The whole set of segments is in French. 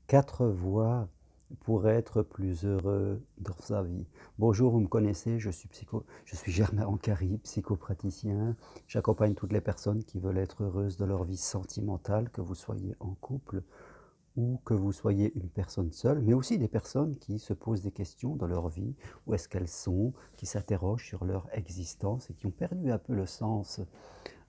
4 voies pour être plus heureux dans sa vie. Bonjour, vous me connaissez, je suis Germain Ancari, psychopraticien. J'accompagne toutes les personnes qui veulent être heureuses de leur vie sentimentale, que vous soyez en couple ou que vous soyez une personne seule, mais aussi des personnes qui se posent des questions dans leur vie, où est-ce qu'elles sont, qui s'interrogent sur leur existence et qui ont perdu un peu le sens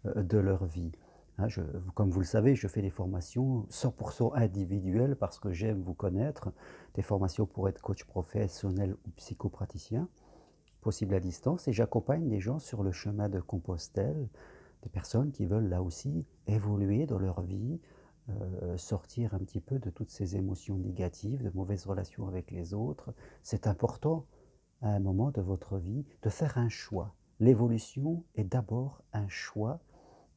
de leur vie. Hein, comme vous le savez, je fais des formations 100% individuelles parce que j'aime vous connaître, des formations pour être coach professionnel ou psychopraticien, possible à distance, et j'accompagne des gens sur le chemin de Compostelle, des personnes qui veulent là aussi évoluer dans leur vie, sortir un petit peu de toutes ces émotions négatives, de mauvaises relations avec les autres. C'est important à un moment de votre vie de faire un choix. L'évolution est d'abord un choix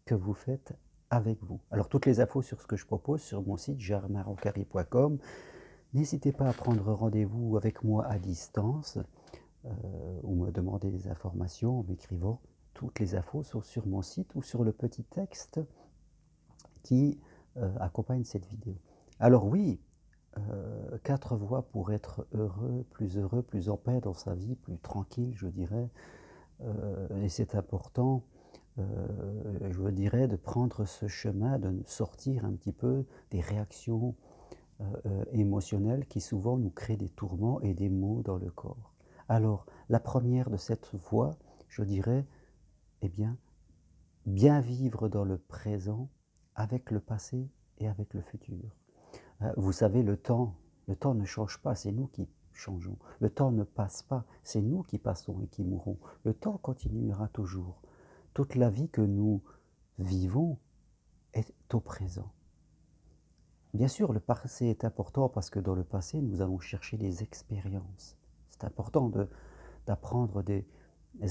que vous faites avec vous. Alors toutes les infos sur ce que je propose sur mon site germainroncari.com. N'hésitez pas à prendre rendez-vous avec moi à distance ou me demander des informations en m'écrivant. Toutes les infos sont sur mon site ou sur le petit texte qui accompagne cette vidéo. Alors oui, 4 voies pour être heureux, plus en paix dans sa vie, plus tranquille, je dirais. Et c'est important, je dirais, de prendre ce chemin, de sortir un petit peu des réactions émotionnelles qui souvent nous créent des tourments et des maux dans le corps. Alors, la première de cette voie, je dirais, eh bien vivre dans le présent avec le passé et avec le futur. Vous savez, le temps ne change pas, c'est nous qui changeons. Le temps ne passe pas, c'est nous qui passons et qui mourrons. Le temps continuera toujours. Toute la vie que nous vivons est au présent. Bien sûr, le passé est important parce que dans le passé, nous allons chercher des expériences. C'est important d'apprendre des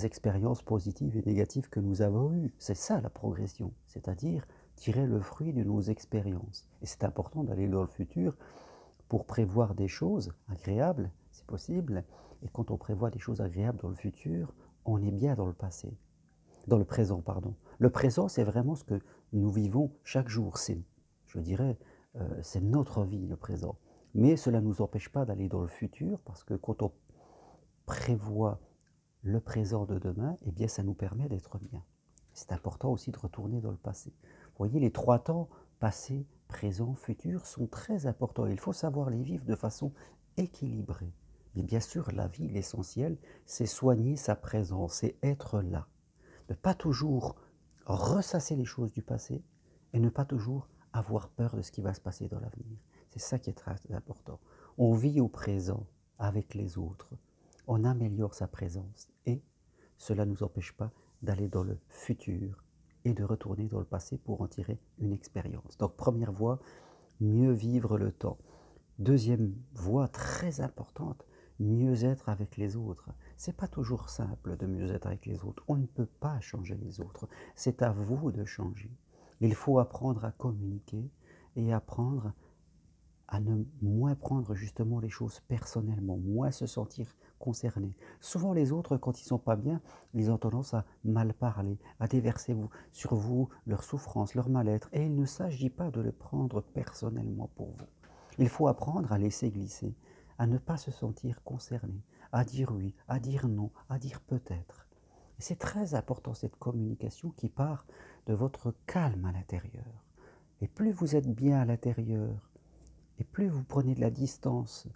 expériences positives et négatives que nous avons eues. C'est ça la progression, c'est-à-dire tirer le fruit de nos expériences. Et c'est important d'aller dans le futur pour prévoir des choses agréables, c'est possible. Et quand on prévoit des choses agréables dans le futur, on est bien dans le passé. Dans le présent, pardon. Le présent, c'est vraiment ce que nous vivons chaque jour. Je dirais, c'est notre vie, le présent. Mais cela ne nous empêche pas d'aller dans le futur, parce que quand on prévoit le présent de demain, eh bien, ça nous permet d'être bien. C'est important aussi de retourner dans le passé. Vous voyez, les 3 temps, passé, présent, futur, sont très importants. Il faut savoir les vivre de façon équilibrée. Mais bien sûr, la vie, l'essentiel, c'est soigner sa présence, c'est être là. Ne pas toujours ressasser les choses du passé et ne pas toujours avoir peur de ce qui va se passer dans l'avenir. C'est ça qui est très important. On vit au présent avec les autres. On améliore sa présence et cela ne nous empêche pas d'aller dans le futur et de retourner dans le passé pour en tirer une expérience. Donc première voie, mieux vivre le temps. Deuxième voie très importante, mieux être avec les autres. C'est pas toujours simple de mieux être avec les autres. On ne peut pas changer les autres. C'est à vous de changer. Il faut apprendre à communiquer et apprendre à ne moins prendre justement les choses personnellement, moins se sentir concerné. Souvent les autres, quand ils sont pas bien, ils ont tendance à mal parler, à déverser sur vous leur souffrance, leur mal-être, et il ne s'agit pas de le prendre personnellement pour vous. Il faut apprendre à laisser glisser, à ne pas se sentir concerné, à dire oui, à dire non, à dire peut-être. C'est très important cette communication qui part de votre calme à l'intérieur. Et plus vous êtes bien à l'intérieur, et plus vous prenez de la distance,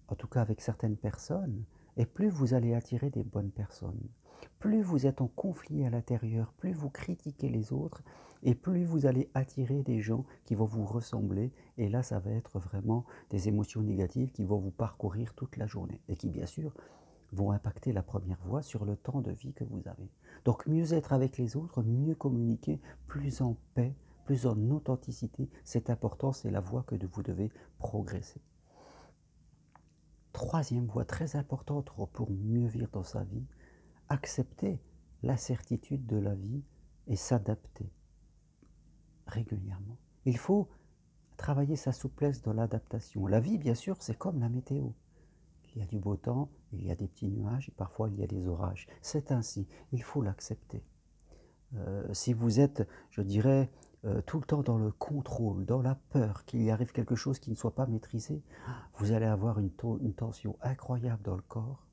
en tout cas avec certaines personnes, et plus vous allez attirer des bonnes personnes. Plus vous êtes en conflit à l'intérieur, plus vous critiquez les autres, et plus vous allez attirer des gens qui vont vous ressembler, et là ça va être vraiment des émotions négatives qui vont vous parcourir toute la journée, et qui bien sûr vont impacter la première voie sur le temps de vie que vous avez. Donc mieux être avec les autres, mieux communiquer, plus en paix, plus en authenticité, c'est important, c'est la voie que vous devez progresser. Troisième voie très importante pour mieux vivre dans sa vie, accepter l'incertitude de la vie et s'adapter régulièrement. Il faut travailler sa souplesse dans l'adaptation. La vie, bien sûr, c'est comme la météo. Il y a du beau temps, il y a des petits nuages et parfois il y a des orages. C'est ainsi, il faut l'accepter. Si vous êtes, je dirais, tout le temps dans le contrôle, dans la peur qu'il y arrive quelque chose qui ne soit pas maîtrisé, vous allez avoir une tension incroyable dans le corps,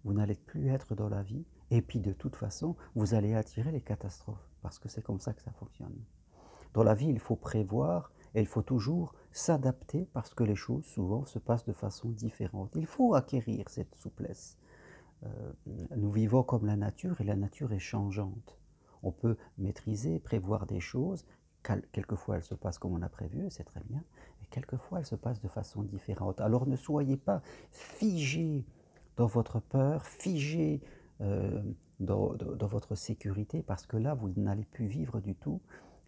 vous n'allez plus être dans la vie, et puis de toute façon, vous allez attirer les catastrophes, parce que c'est comme ça que ça fonctionne. Dans la vie, il faut prévoir et il faut toujours s'adapter parce que les choses souvent se passent de façon différente. Il faut acquérir cette souplesse. Nous vivons comme la nature et la nature est changeante. On peut maîtriser, prévoir des choses. Quelquefois, elles se passent comme on a prévu, c'est très bien. Et quelquefois, elles se passent de façon différente. Alors ne soyez pas figés dans votre peur, figés dans votre sécurité, parce que là, vous n'allez plus vivre du tout.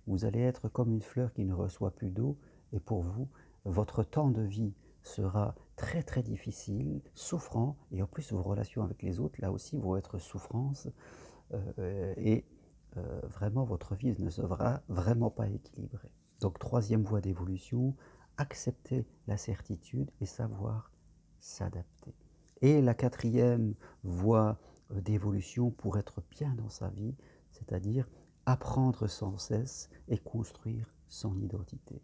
Vous allez être comme une fleur qui ne reçoit plus d'eau. Et pour vous, votre temps de vie sera très très difficile, souffrant, et en plus vos relations avec les autres, là aussi, vont être souffrances, et vraiment votre vie ne sera vraiment pas équilibrée. Donc troisième voie d'évolution, accepter la certitude et savoir s'adapter. Et la quatrième voie d'évolution pour être bien dans sa vie, c'est-à-dire apprendre sans cesse et construire son identité.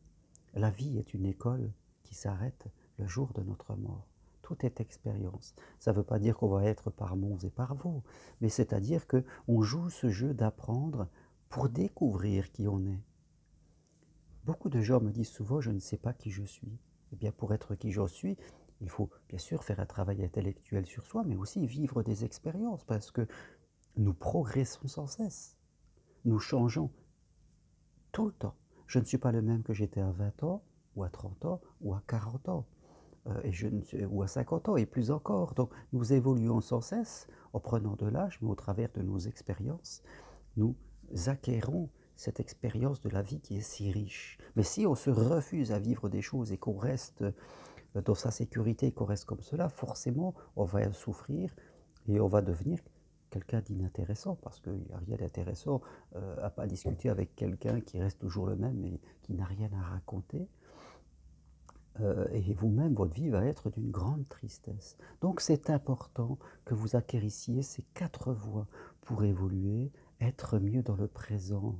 La vie est une école qui s'arrête le jour de notre mort. Tout est expérience. Ça ne veut pas dire qu'on va être par monts et par vaux, mais c'est-à-dire qu'on joue ce jeu d'apprendre pour découvrir qui on est. Beaucoup de gens me disent souvent « je ne sais pas qui je suis ». Eh bien, pour être qui je suis, il faut bien sûr faire un travail intellectuel sur soi, mais aussi vivre des expériences, parce que nous progressons sans cesse. Nous changeons tout le temps. Je ne suis pas le même que j'étais à 20 ans, ou à 30 ans, ou à 40 ans, ou à 50 ans, et plus encore. Donc nous évoluons sans cesse en prenant de l'âge, mais au travers de nos expériences, nous acquérons cette expérience de la vie qui est si riche. Mais si on se refuse à vivre des choses et qu'on reste dans sa sécurité, qu'on reste comme cela, forcément on va souffrir et on va devenir quelqu'un d'inintéressant, parce qu'il n'y a rien d'intéressant à ne pas discuter avec quelqu'un qui reste toujours le même et qui n'a rien à raconter. Et vous-même, votre vie va être d'une grande tristesse. Donc c'est important que vous acquérissiez ces 4 voies pour évoluer, être mieux dans le présent,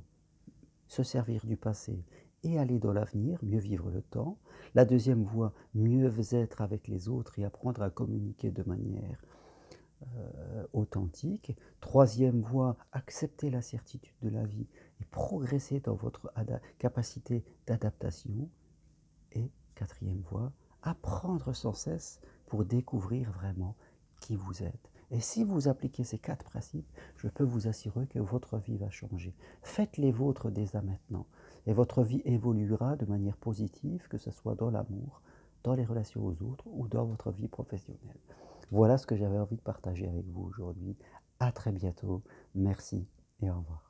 se servir du passé et aller dans l'avenir, mieux vivre le temps. La deuxième voie, mieux être avec les autres et apprendre à communiquer de manière authentique. Troisième voie, accepter la certitude de la vie et progresser dans votre capacité d'adaptation. Et quatrième voie, apprendre sans cesse pour découvrir vraiment qui vous êtes. Et si vous appliquez ces 4 principes, je peux vous assurer que votre vie va changer. Faites les vôtres dès à maintenant. Et votre vie évoluera de manière positive, que ce soit dans l'amour, dans les relations aux autres ou dans votre vie professionnelle. Voilà ce que j'avais envie de partager avec vous aujourd'hui. À très bientôt. Merci et au revoir.